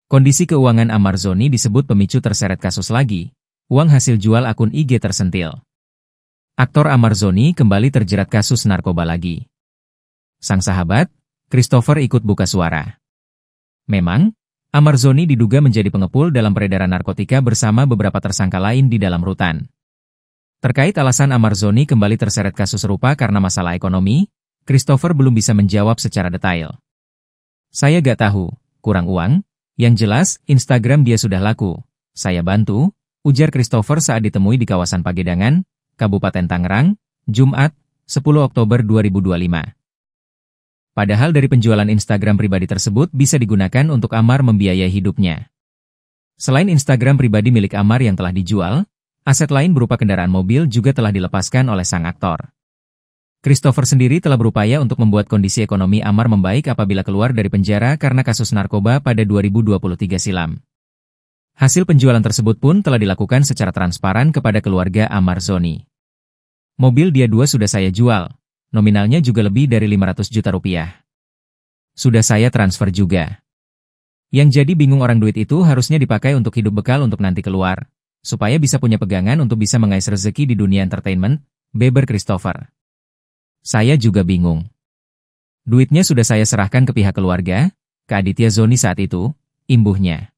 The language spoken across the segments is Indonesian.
Kondisi keuangan Amarzoni disebut pemicu terseret kasus lagi. Uang hasil jual akun IG tersentil. Aktor Amarzoni kembali terjerat kasus narkoba lagi. Sang sahabat, Christopher ikut buka suara. Memang, Amarzoni diduga menjadi pengepul dalam peredaran narkotika bersama beberapa tersangka lain di dalam rutan. Terkait alasan Amarzoni kembali terseret kasus serupa karena masalah ekonomi, Christopher belum bisa menjawab secara detail. Saya gak tahu, kurang uang, yang jelas Instagram dia sudah laku. Saya bantu, ujar Christopher saat ditemui di kawasan Pagedangan, Kabupaten Tangerang, Jumat, 10 Oktober 2025. Padahal dari penjualan Instagram pribadi tersebut bisa digunakan untuk Amar membiayai hidupnya. Selain Instagram pribadi milik Amar yang telah dijual, aset lain berupa kendaraan mobil juga telah dilepaskan oleh sang aktor. Christopher sendiri telah berupaya untuk membuat kondisi ekonomi Amar membaik apabila keluar dari penjara karena kasus narkoba pada 2023 silam. Hasil penjualan tersebut pun telah dilakukan secara transparan kepada keluarga Amarzoni. Mobil dia 2 sudah saya jual, nominalnya juga lebih dari 500 juta rupiah. Sudah saya transfer juga. Yang jadi bingung orang duit itu harusnya dipakai untuk hidup bekal untuk nanti keluar, supaya bisa punya pegangan untuk bisa mengais rezeki di dunia entertainment, beber Christopher. Saya juga bingung. Duitnya sudah saya serahkan ke pihak keluarga, ke Aditya Zoni saat itu, imbuhnya.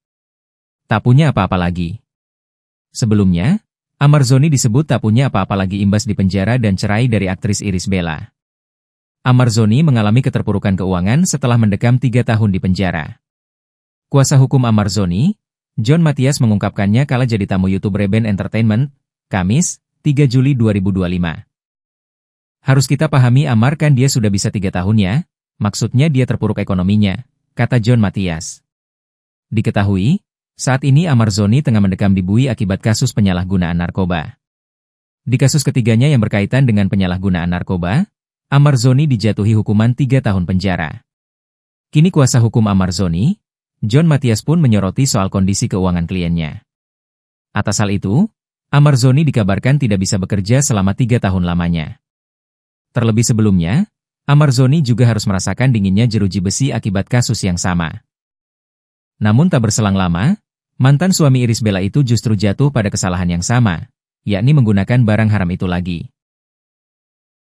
Tak punya apa-apa lagi. Sebelumnya, Amarzoni disebut tak punya apa-apa lagi imbas di penjara dan cerai dari aktris Irish Bella. Amarzoni mengalami keterpurukan keuangan setelah mendekam 3 tahun di penjara. Kuasa hukum Amarzoni, John Matias mengungkapkannya kala jadi tamu YouTube Reben Entertainment, Kamis, 3 Juli 2025. Harus kita pahami Amar kan dia sudah bisa 3 tahun ya, maksudnya dia terpuruk ekonominya, kata John Matias. Diketahui, saat ini Amarzoni tengah mendekam di Bui akibat kasus penyalahgunaan narkoba. Di kasus ketiganya yang berkaitan dengan penyalahgunaan narkoba, Amarzoni dijatuhi hukuman 3 tahun penjara. Kini kuasa hukum Amarzoni, John Matias pun menyoroti soal kondisi keuangan kliennya. Atas hal itu, Amarzoni dikabarkan tidak bisa bekerja selama 3 tahun lamanya. Terlebih sebelumnya, Amarzoni juga harus merasakan dinginnya jeruji besi akibat kasus yang sama. Namun tak berselang lama, mantan suami Irish Bella itu justru jatuh pada kesalahan yang sama, yakni menggunakan barang haram itu lagi.